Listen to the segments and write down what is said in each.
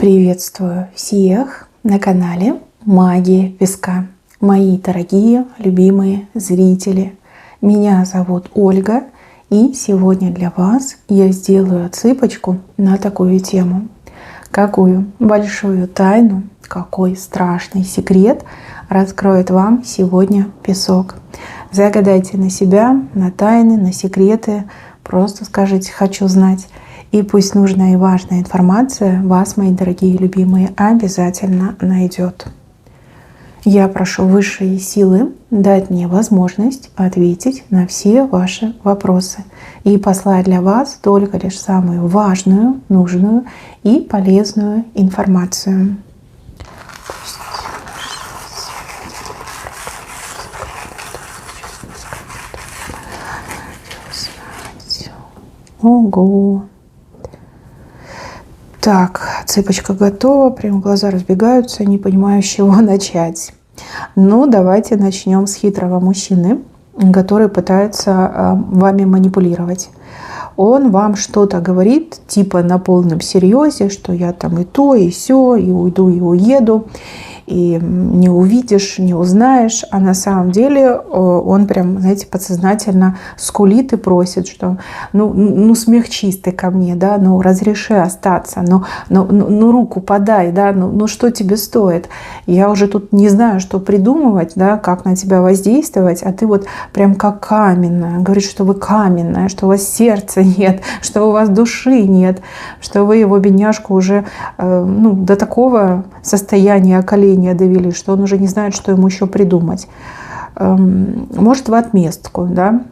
Приветствую всех на канале Магия Песка. Мои дорогие, любимые зрители. Меня зовут Ольга, и сегодня для вас я сделаю отсыпочку на такую тему. Какую большую тайну, какой страшный секрет раскроет вам сегодня песок. Загадайте на себя, на тайны, на секреты. Просто скажите «хочу знать». И пусть нужная и важная информация вас, мои дорогие любимые, обязательно найдет. Я прошу высшие силы дать мне возможность ответить на все ваши вопросы и послать для вас только лишь самую важную, нужную и полезную информацию. Ого! Так, цепочка готова, прям глаза разбегаются, не понимаю, с чего начать. Ну, давайте начнем с хитрого мужчины, который пытается вами манипулировать. Он вам что-то говорит, типа на полном серьезе, что я там и то, и сё, и уйду, и уеду, и не увидишь, не узнаешь. А на самом деле он прям, знаете, подсознательно скулит и просит, что ну смягчись ты ко мне, да, ну разреши остаться, ну руку подай, да, ну что тебе стоит. Я уже тут не знаю, что придумывать, да, как на тебя воздействовать, а ты вот прям как каменная. Говорит, что вы каменная, что у вас сердца нет, что у вас души нет, что вы его, бедняжку, уже до такого состояния околения довели, что он уже не знает, что ему еще придумать. Может, в отместку, да?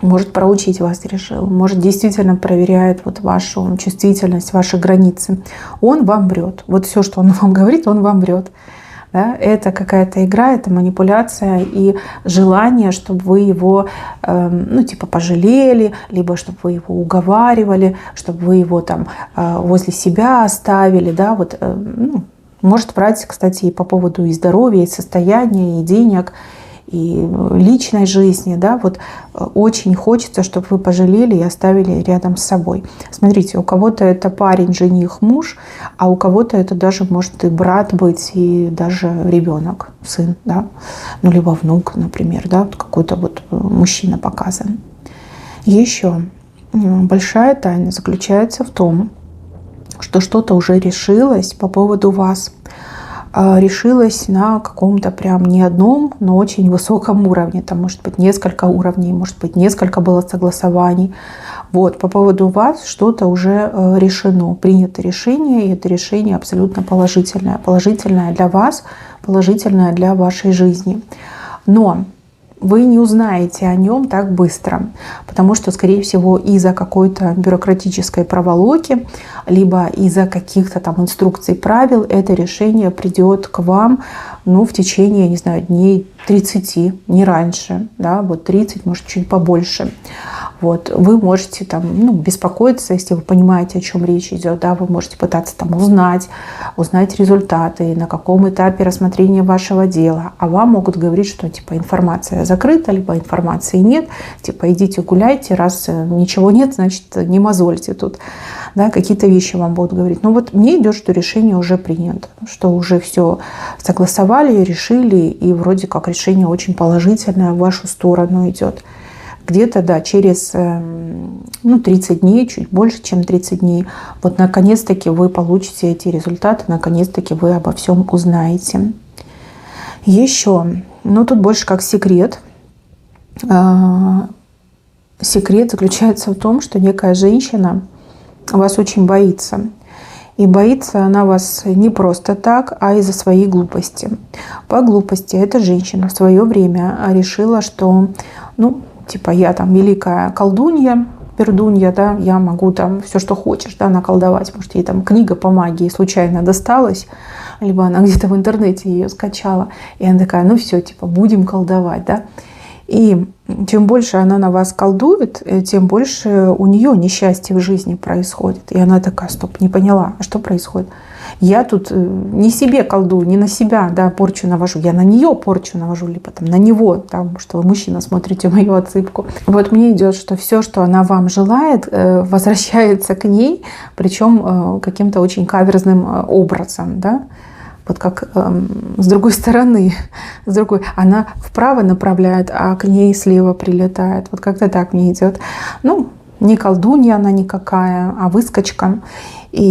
Может, проучить вас решил. Может, действительно проверяет вот вашу чувствительность, ваши границы. Он вам врет. Вот все, что он вам говорит, он вам врет. Да? Это какая-то игра, это манипуляция и желание, чтобы вы его пожалели, либо чтобы вы его уговаривали, чтобы вы его там возле себя оставили, да, вот, может врать, кстати, и по поводу и здоровья, и состояния, и денег, и личной жизни, да, вот очень хочется, чтобы вы пожалели и оставили рядом с собой. Смотрите, у кого-то это парень, жених, муж, а у кого-то это даже может и брат быть, и даже ребенок, сын, да, ну либо внук, например, да, вот какой-то вот мужчина показан. Еще большая тайна заключается в том, что что-то уже решилось по поводу вас. Решилось на каком-то прям не одном, но очень высоком уровне. Там может быть несколько уровней, может быть несколько было согласований. Вот, по поводу вас что-то уже решено, принято решение, и это решение абсолютно положительное. Положительное для вас, положительное для вашей жизни. Но вы не узнаете о нем так быстро, потому что, скорее всего, из-за какой-то бюрократической проволоки, либо из-за каких-то там инструкций, правил, это решение придет к вам, в течение, не знаю, дней 30, не раньше, да, вот 30, может, чуть побольше. Вот, вы можете там, беспокоиться, если вы понимаете, о чем речь идет, да, вы можете пытаться там узнать результаты, на каком этапе рассмотрения вашего дела, а вам могут говорить, что типа информация закрыта, либо информации нет, типа идите гуляйте, раз ничего нет, значит не мозольте тут, да, какие-то вещи вам будут говорить. Но вот мне идет, что решение уже принято, что уже все согласовали, решили, и вроде как решение очень положительное в вашу сторону идет. Где-то, да, через 30 дней, чуть больше, чем 30 дней, вот наконец-таки вы получите эти результаты, наконец-таки вы обо всем узнаете. Еще, тут больше как секрет. Секрет заключается в том, что некая женщина вас очень боится. И боится она вас не просто так, а из-за своей глупости. По глупости эта женщина в свое время решила, что, я там великая колдунья, пердунья, да, я могу там все, что хочешь, да, наколдовать. Может, ей там книга по магии случайно досталась, либо она где-то в интернете ее скачала. И она такая, все, будем колдовать, да. И чем больше она на вас колдует, тем больше у нее несчастье в жизни происходит. И она такая: стоп, не поняла, а что происходит? Я тут не себе колдую, не на себя, да, порчу навожу, я на нее порчу навожу, либо там на него, потому что вы, мужчина, смотрите мою отсыпку. Вот мне идет, что все, что она вам желает, возвращается к ней, причем каким-то очень каверзным образом, да. Вот как с другой стороны, она вправо направляет, а к ней слева прилетает. Вот как-то так мне идет. Ну, не колдунья она никакая, а выскочка. И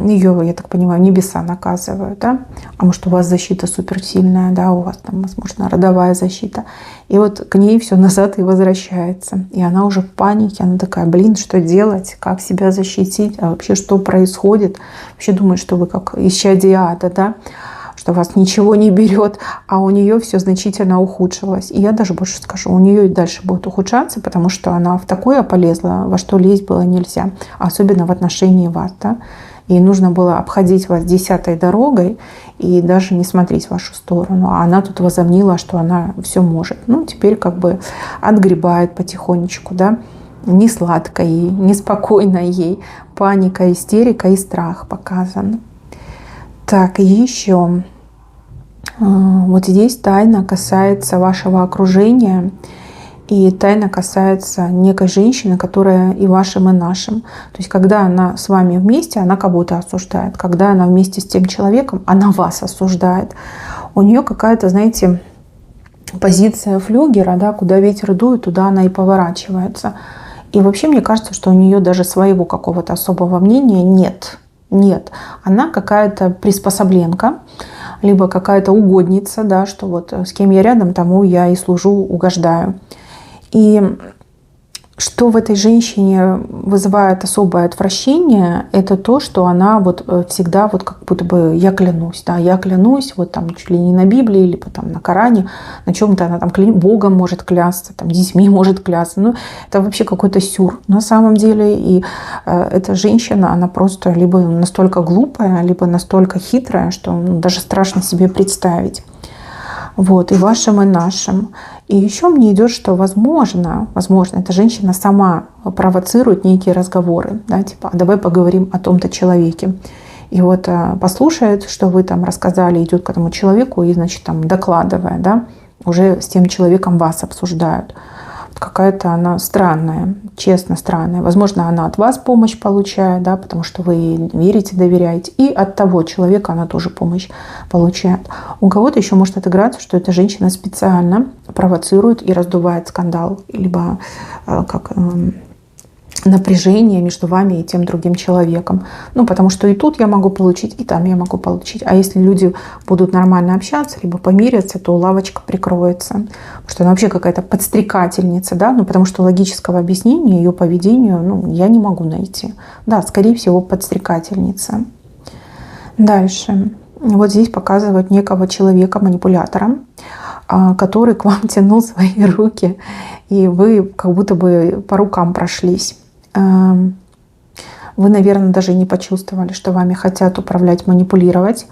ее, я так понимаю, небеса наказывают, да? А может, у вас защита суперсильная, да, у вас там, возможно, родовая защита. И вот к ней все назад и возвращается. И она уже в панике, она такая: блин, что делать, как себя защитить, а вообще что происходит? Вообще думает, что вы как исчадие ада, да? Что вас ничего не берет, а у нее все значительно ухудшилось. И я даже больше скажу, у нее и дальше будет ухудшаться, потому что она в такое полезла, во что лезть было нельзя, особенно в отношении вас. Да? Ей нужно было обходить вас 10-й дорогой и даже не смотреть в вашу сторону. А она тут возомнила, что она все может. Ну, теперь как бы отгребает потихонечку, да. Не сладко ей, не спокойно ей. Паника, истерика и страх показан. Так, и еще вот здесь тайна касается вашего окружения, и тайна касается некой женщины, которая и вашим, и нашим. То есть, когда она с вами вместе, она кого-то осуждает. Когда она вместе с тем человеком, она вас осуждает. У нее какая-то, знаете, позиция флюгера, да, куда ветер дует, туда она и поворачивается. И вообще, мне кажется, что у нее даже своего какого-то особого мнения нет. Нет, она какая-то приспособленка, либо какая-то угодница, да, что вот с кем я рядом, тому я и служу, угождаю. И что в этой женщине вызывает особое отвращение, это то, что она вот всегда вот как будто бы я клянусь, да, я клянусь, вот там чуть ли не на Библии, либо там на Коране, на чем-то она там Богом может клясться, там детьми может клясться. Ну, это вообще какой-то сюр на самом деле. И эта женщина, она просто либо настолько глупая, либо настолько хитрая, что даже страшно себе представить. Вот, и вашим, и нашим. И еще мне идет, что возможно, эта женщина сама провоцирует некие разговоры, да, типа: а давай поговорим о том-то человеке. И вот послушает, что вы там рассказали, идет к этому человеку и, значит, там докладывая, да, уже с тем человеком вас обсуждают. Какая-то она странная, честно странная. Возможно, она от вас помощь получает, да, потому что вы верите, доверяете. И от того человека она тоже помощь получает. У кого-то еще может отыграться, что эта женщина специально провоцирует и раздувает скандал, либо напряжение между вами и тем другим человеком. Ну, потому что и тут я могу получить, и там я могу получить. А если люди будут нормально общаться, либо помирятся, то лавочка прикроется. Потому что она вообще какая-то подстрекательница, да, ну, потому что логического объяснения ее поведению, ну, я не могу найти. Да, скорее всего, подстрекательница. Дальше. Вот здесь показывают некого человека-манипулятора, который к вам тянул свои руки, и вы как будто бы по рукам прошлись. Вы, наверное, даже не почувствовали, что вами хотят управлять, манипулировать,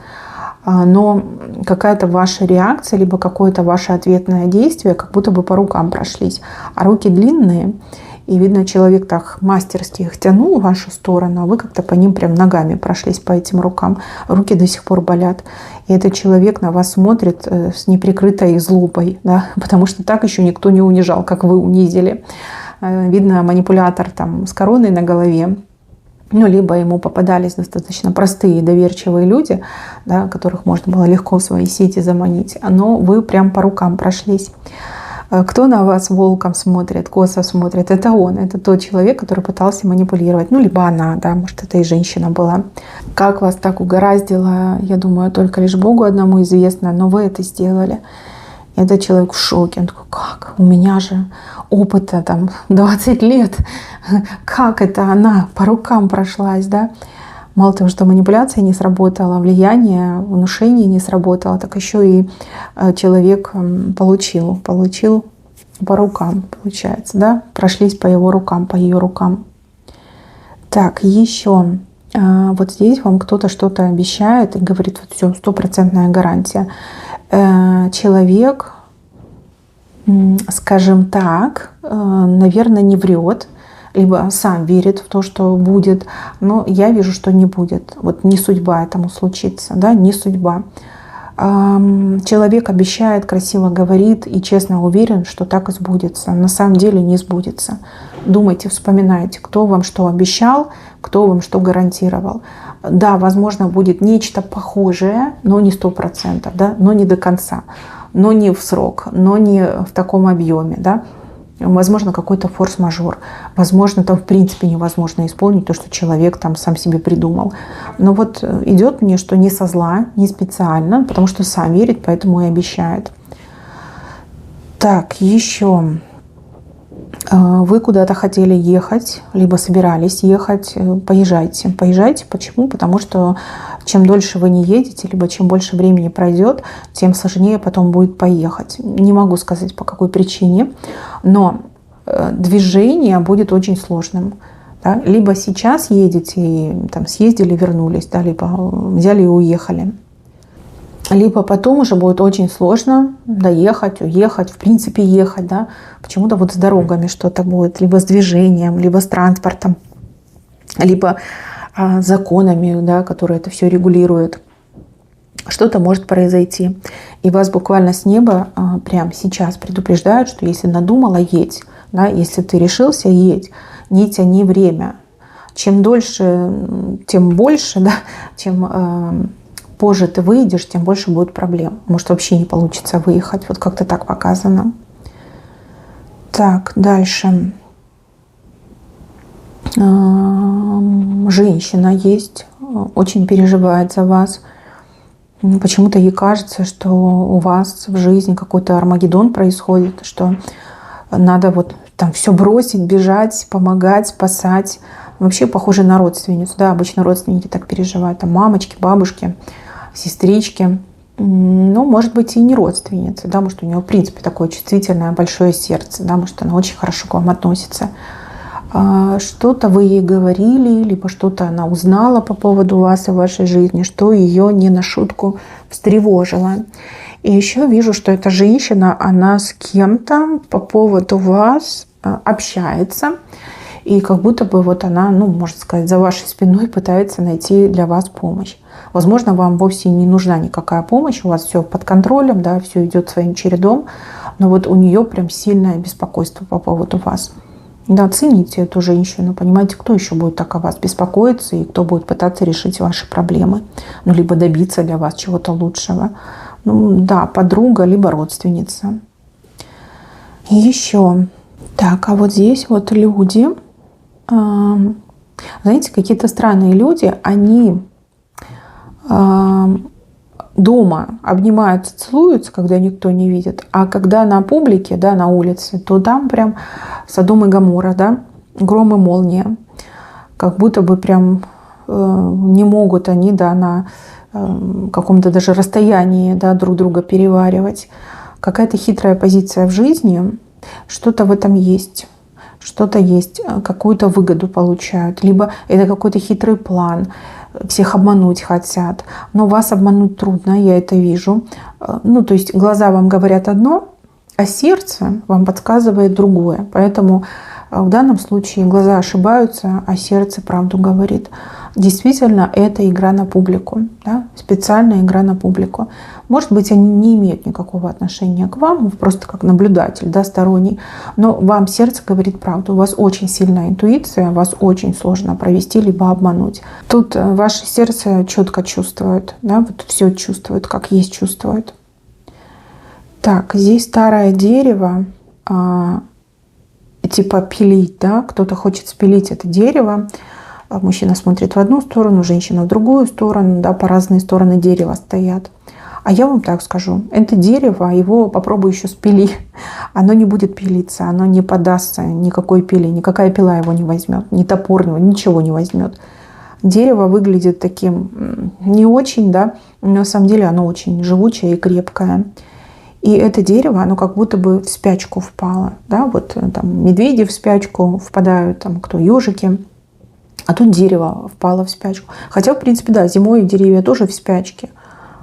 но какая-то ваша реакция, либо какое-то ваше ответное действие как будто бы по рукам прошлись. А руки длинные, и видно, человек так мастерски их тянул в вашу сторону, а вы как-то по ним прям ногами прошлись по этим рукам. Руки до сих пор болят. И этот человек на вас смотрит с неприкрытой злобой, да, потому что так еще никто не унижал, как вы унизили. Видно, манипулятор там с короной на голове. Ну, либо ему попадались достаточно простые, доверчивые люди, да, которых можно было легко в свои сети заманить. Но вы прям по рукам прошлись. Кто на вас волком смотрит, косо смотрит, это он, это тот человек, который пытался манипулировать. Ну, либо она, да, может, это и женщина была. Как вас так угораздило, я думаю, только лишь Богу одному известно, но вы это сделали. И этот человек в шоке. Он такой: как? У меня же опыта там 20 лет. Как это она по рукам прошлась, да? Мало того, что манипуляция не сработала, влияние, внушение не сработало, так еще и человек получил по рукам, получается, да? Прошлись по его рукам, по ее рукам. Так, еще вот здесь вам кто-то что-то обещает и говорит: вот все, 100% гарантия. Человек скажем так, наверное, не врет, либо сам верит в то, что будет, но я вижу, что не будет. Вот не судьба этому случиться, да, не судьба. Человек обещает, красиво говорит и честно уверен, что так и сбудется. На самом деле не сбудется. Думайте, вспоминайте, кто вам что обещал, кто вам что гарантировал. Да, возможно, будет нечто похожее, но не 100%, да, но не до конца, но не в срок, но не в таком объеме, да. Возможно, какой-то форс-мажор. Возможно, там в принципе невозможно исполнить то, что человек там сам себе придумал. Но вот идет мне, что не со зла, не специально, потому что сам верит, поэтому и обещает. Так, еще. Вы куда-то хотели ехать, либо собирались ехать, поезжайте. Поезжайте. Почему? Потому что чем дольше вы не едете, либо чем больше времени пройдет, тем сложнее потом будет поехать. Не могу сказать, по какой причине, но движение будет очень сложным. Да? Либо сейчас едете, и там съездили, вернулись, да? Либо взяли и уехали. Либо потом уже будет очень сложно доехать, уехать, в принципе ехать, да. Почему-то вот с дорогами что-то будет, либо с движением, либо с транспортом, либо законами, да, которые это все регулируют. Что-то может произойти. И вас буквально с неба прямо сейчас предупреждают, что если надумала, едь. Да, если ты решился, едь. Не тяни время. Чем дольше, тем больше, да, чем позже ты выйдешь, тем больше будет проблем. Может, вообще не получится выехать. Вот как-то так показано. Так, дальше. Женщина есть, очень переживает за вас. Почему-то ей кажется, что у вас в жизни какой-то Армагеддон происходит, что надо вот там все бросить, бежать, помогать, спасать. Вообще похоже на родственницу. Да, обычно родственники так переживают. Там мамочки, бабушки, сестрички. Ну, может быть, и не родственница. Да, может, у нее, в принципе, такое чувствительное большое сердце. Да, может, она очень хорошо к вам относится. Что-то вы ей говорили, либо что-то она узнала по поводу вас и вашей жизни, что ее не на шутку встревожило. И еще вижу, что эта женщина, она с кем-то по поводу вас общается. И как будто бы вот она, ну, можно сказать, за вашей спиной пытается найти для вас помощь. Возможно, вам вовсе не нужна никакая помощь, у вас все под контролем, да, все идет своим чередом, но вот у нее прям сильное беспокойство по поводу вас. Да, цените эту женщину, понимаете, кто еще будет так о вас беспокоиться и кто будет пытаться решить ваши проблемы, ну, либо добиться для вас чего-то лучшего. Ну, да, подруга, либо родственница. И еще. Так, а вот здесь вот люди, знаете, какие-то странные люди, они дома обнимаются, целуются, когда никто не видит, а когда на публике, да, на улице, то там прям Содом и Гоморра, да, гром и молния. Как будто бы прям не могут они, да, на каком-то даже расстоянии, да, друг друга переваривать. Какая-то хитрая позиция в жизни, что-то в этом есть. Что-то есть, какую-то выгоду получают. Либо это какой-то хитрый план, всех обмануть хотят. Но вас обмануть трудно, я это вижу. Ну, то есть глаза вам говорят одно, а сердце вам подсказывает другое. Поэтому в данном случае глаза ошибаются, а сердце правду говорит. Действительно, это игра на публику, да? Специальная игра на публику. Может быть, они не имеют никакого отношения к вам, вы просто как наблюдатель, да, сторонний, но вам сердце говорит правду. У вас очень сильная интуиция, вас очень сложно провести либо обмануть. Тут ваше сердце четко чувствует, да, вот все чувствует, как есть чувствует. Так, здесь старое дерево, типа пилить, да, кто-то хочет спилить это дерево. Мужчина смотрит в одну сторону, женщина в другую сторону, да, по разные стороны дерева стоят. А я вам так скажу, это дерево, его попробуй еще спили, оно не будет пилиться, оно не поддастся никакой пиле, никакая пила его не возьмет, ни топорного, ничего не возьмет. Дерево выглядит таким не очень, да, но на самом деле оно очень живучее и крепкое. И это дерево, оно как будто бы в спячку впало, да, вот там медведи в спячку впадают, там кто, ежики. А тут дерево впало в спячку. Хотя, в принципе, да, зимой деревья тоже в спячке.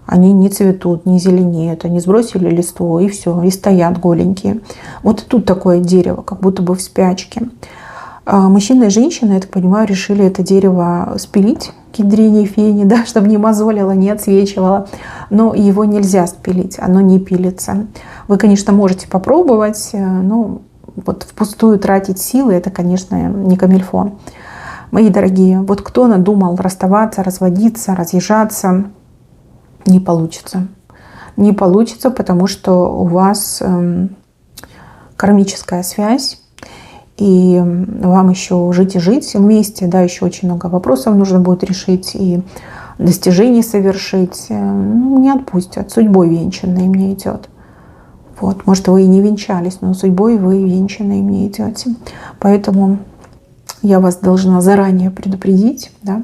Они не цветут, не зеленеют, они сбросили листву и все, и стоят голенькие. Вот и тут такое дерево, как будто бы в спячке. Мужчина и женщина, я так понимаю, решили это дерево спилить, кедрине, фени, да, чтобы не мозолило, не отсвечивало. Но его нельзя спилить, оно не пилится. Вы, конечно, можете попробовать, но вот впустую тратить силы, это, конечно, не камильфо. Мои дорогие, вот кто надумал расставаться, разводиться, разъезжаться, не получится. Не получится, потому что у вас кармическая связь, и вам еще жить и жить вместе, да, еще очень много вопросов нужно будет решить и достижений совершить. Ну, не отпустят, судьбой венчанной мне идет. Вот, может, вы и не венчались, но судьбой вы венчанной мне идете. Поэтому я вас должна заранее предупредить, да,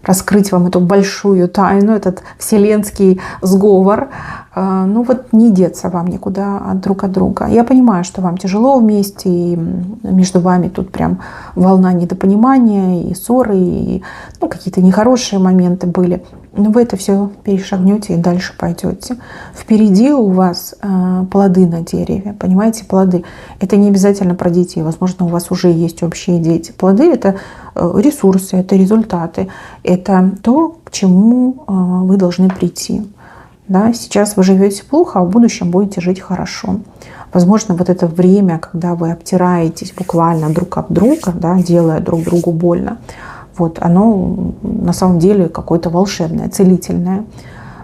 раскрыть вам эту большую тайну, этот вселенский сговор. Ну вот не деться вам никуда друг от друга. Я понимаю, что вам тяжело вместе, и между вами тут прям волна недопонимания, и ссоры, и какие-то нехорошие моменты были. Но вы это все перешагнете и дальше пойдете. Впереди у вас плоды на дереве, понимаете, плоды. Это не обязательно про детей, возможно, у вас уже есть общие дети. Плоды — это ресурсы, это результаты, это то, к чему вы должны прийти. Да, сейчас вы живете плохо, а в будущем будете жить хорошо. Возможно, вот это время, когда вы обтираетесь буквально друг об друга, да, делая друг другу больно, вот, оно на самом деле какое-то волшебное, целительное.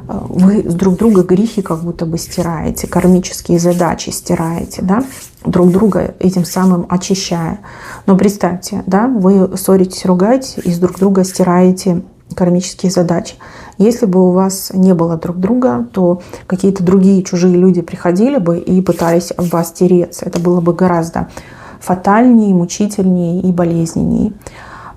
Вы с друг друга грехи как будто бы стираете, кармические задачи стираете, да, друг друга этим самым очищая. Но представьте, да, вы ссоритесь, ругаетесь и с друг друга стираете кармические задачи. Если бы у вас не было друг друга, то какие-то другие чужие люди приходили бы и пытались об вас тереться. Это было бы гораздо фатальнее, мучительнее и болезненнее.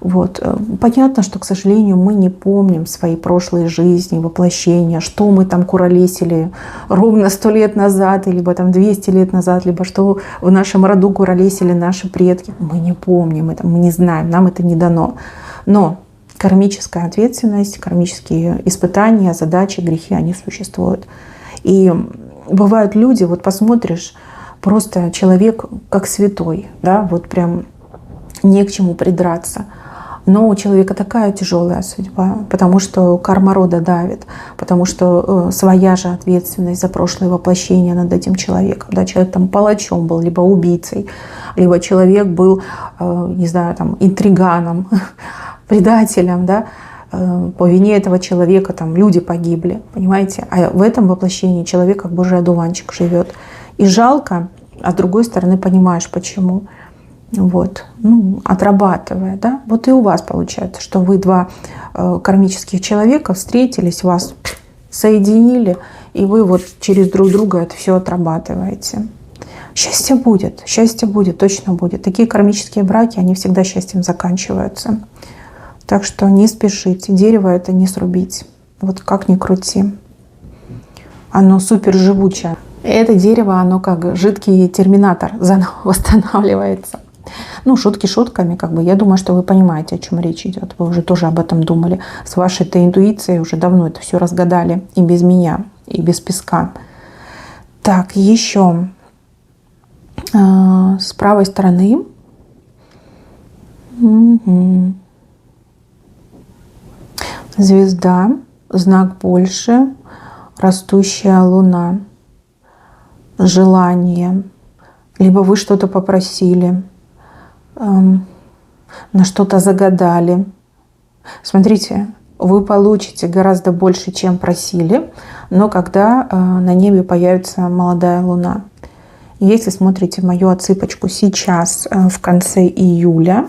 Вот. Понятно, что, к сожалению, мы не помним свои прошлые жизни, воплощения, что мы там куролесили ровно 100 лет назад, либо там 200 лет назад, либо что в нашем роду куролесили наши предки. Мы не помним это, мы не знаем, нам это не дано. Но кармическая ответственность, кармические испытания, задачи, грехи, они существуют. И бывают люди, вот посмотришь, просто человек как святой, да, вот прям не к чему придраться. Но у человека такая тяжелая судьба, потому что карма рода давит, потому что своя же ответственность за прошлое воплощение над этим человеком. Да, человек там палачом был, либо убийцей, либо человек был, не знаю, там, интриганом, предателем, да, по вине этого человека там люди погибли, понимаете? А в этом воплощении человек как божий одуванчик живет. И жалко, а с другой стороны понимаешь, почему. Вот, отрабатывая, да, вот и у вас получается, что вы два кармических человека встретились, вас соединили, и вы вот через друг друга это все отрабатываете. Счастье будет, точно будет. Такие кармические браки, они всегда счастьем заканчиваются. Так что не спешите, дерево это не срубить, вот как ни крути. Оно супер живучее. Это дерево, оно как жидкий терминатор, заново восстанавливается. Ну, шутки шутками, как бы. Я думаю, что вы понимаете, о чем речь идет. Вы уже тоже об этом думали. С вашей-то интуицией уже давно это все разгадали. И без меня, и без песка. Так, еще с правой стороны. Угу. Звезда, знак больше, растущая луна. Желание. Либо вы что-то попросили, на что-то загадали. Смотрите, вы получите гораздо больше, чем просили, но когда на небе появится молодая луна. Если смотрите мою отсыпочку сейчас, в конце июля,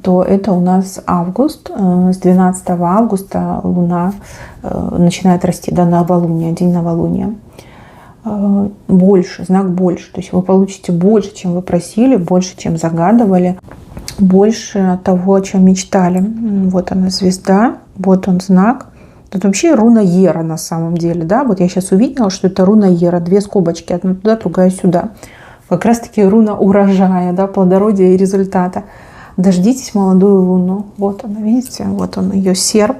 то это у нас август. С 12 августа луна начинает расти до новолуния, день новолуния. Больше, знак больше. То есть вы получите больше, чем вы просили, больше, чем загадывали, больше того, о чем мечтали. Вот она звезда, вот он знак. Тут вообще руна Ера на самом деле. Да? Вот я сейчас увидела, что это руна Ера. 2 скобочки, одна туда, другая сюда. Как раз таки руна урожая, да, плодородия и результата. Дождитесь молодую луну. Вот она, видите? Вот он, ее серп.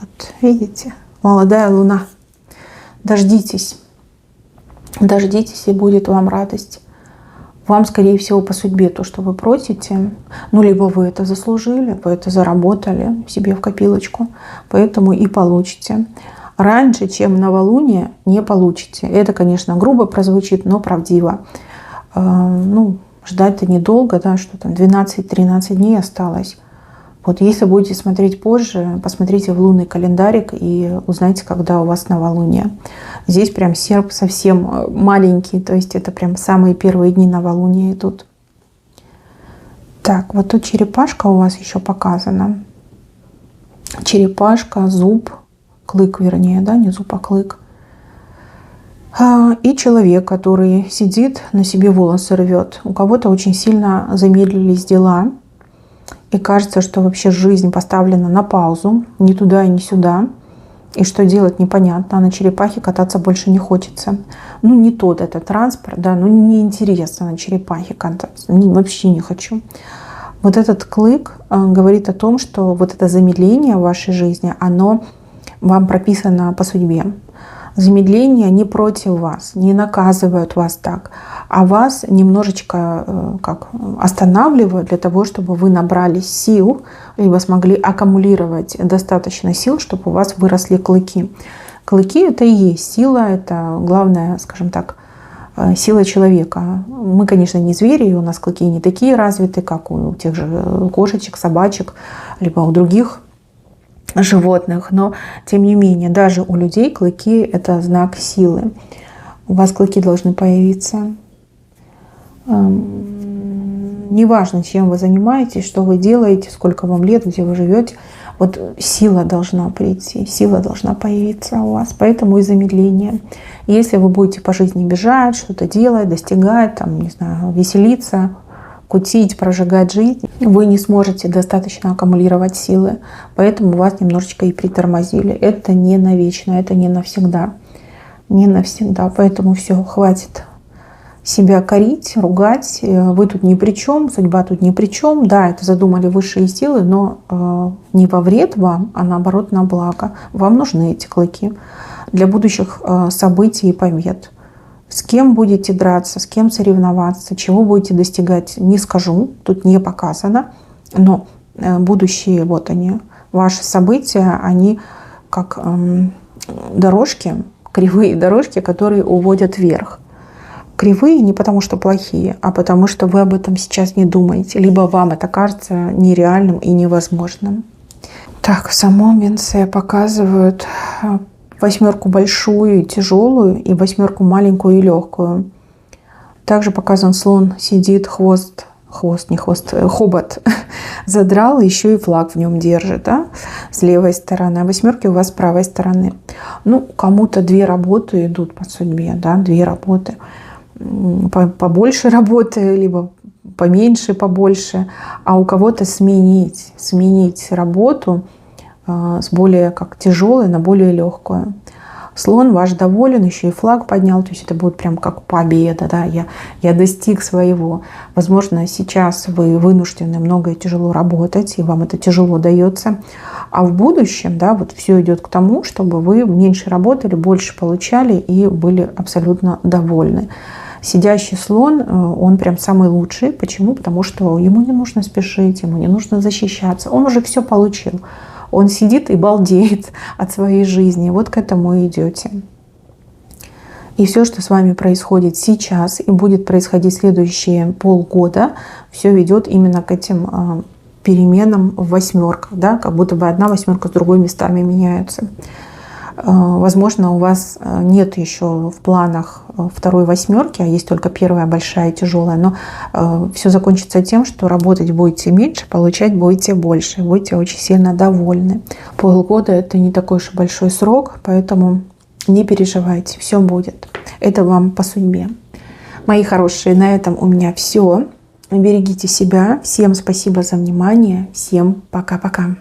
Вот, видите? Молодая луна. Дождитесь. Дождитесь, и будет вам радость. Вам, скорее всего, по судьбе то, что вы просите, ну, либо вы это заслужили, вы это заработали себе в копилочку, поэтому и получите. Раньше, чем новолуние, не получите. Это, конечно, грубо прозвучит, но правдиво. Ну, ждать-то недолго, да, что там 12-13 дней осталось. Вот если будете смотреть позже, посмотрите в лунный календарик и узнайте, когда у вас новолуние. Здесь прям серп совсем маленький, то есть это прям самые первые дни новолуния идут. Так, вот тут черепашка у вас еще показана. Черепашка, зуб, клык вернее, да, не зуб, а клык. И человек, который сидит, на себе волосы рвет. У кого-то очень сильно замедлились дела. И кажется, что вообще жизнь поставлена на паузу, ни туда и ни сюда. И что делать непонятно. А на черепахе кататься больше не хочется. Ну, не тот это транспорт, да, ну, неинтересно на черепахе кататься. Вообще не хочу. Вот этот клык говорит о том, что вот это замедление в вашей жизни, оно вам прописано по судьбе. Замедление не против вас, не наказывают вас так, а вас немножечко как останавливают для того, чтобы вы набрались сил, либо смогли аккумулировать достаточно сил, чтобы у вас выросли клыки. Клыки — это и есть сила, это главная, скажем так, сила человека. Мы, конечно, не звери, у нас клыки не такие развиты, как у тех же кошечек, собачек, либо у других животных, но тем не менее даже у людей клыки — это знак силы. У вас клыки должны появиться. Неважно, чем вы занимаетесь, что вы делаете, сколько вам лет, где вы живете, вот сила должна прийти, сила должна появиться у вас, поэтому и замедление. Если вы будете по жизни бежать, что-то делать, достигать, там, не знаю, веселиться, кутить, прожигать жизнь, вы не сможете достаточно аккумулировать силы. Поэтому вас немножечко и притормозили. Это не навечно, это не навсегда. Не навсегда. Поэтому все, хватит себя корить, ругать. Вы тут ни при чем, судьба тут ни при чем. Да, это задумали высшие силы, но не во вред вам, а наоборот на благо. Вам нужны эти клыки для будущих событий и побед. С кем будете драться, с кем соревноваться, чего будете достигать, не скажу, тут не показано. Но будущие, вот они, ваши события, они как дорожки, кривые дорожки, которые уводят вверх. Кривые не потому, что плохие, а потому, что вы об этом сейчас не думаете. Либо вам это кажется нереальным и невозможным. Так, в самом венце показывают восьмерку большую и тяжелую, и восьмерку маленькую и легкую. Также показан слон сидит, хобот задрал, еще и флаг в нем держит, да, с левой стороны. А восьмерки у вас с правой стороны. Ну, кому-то две работы идут по судьбе, да, две работы. Побольше работы, либо поменьше, побольше. А у кого-то сменить работу с более как тяжелой на более легкую. Слон ваш доволен, еще и флаг поднял, то есть это будет прям как победа, да, я достиг своего. Возможно, сейчас вы вынуждены много и тяжело работать, и вам это тяжело дается. А в будущем, да, вот все идет к тому, чтобы вы меньше работали, больше получали и были абсолютно довольны. Сидящий слон, он прям самый лучший. Почему? Потому что ему не нужно спешить, ему не нужно защищаться. Он уже все получил. Он сидит и балдеет от своей жизни. Вот к этому и идете. И все, что с вами происходит сейчас и будет происходить следующие полгода, все ведет именно к этим переменам в восьмерках. Да? Как будто бы одна восьмерка с другой местами меняются. Возможно, у вас нет еще в планах второй восьмерки, а есть только первая большая и тяжелая, но все закончится тем, что работать будете меньше, получать будете больше, будете очень сильно довольны. Полгода — это не такой уж и большой срок, поэтому не переживайте, все будет. Это вам по судьбе. Мои хорошие, на этом у меня все. Берегите себя. Всем спасибо за внимание. Всем пока-пока.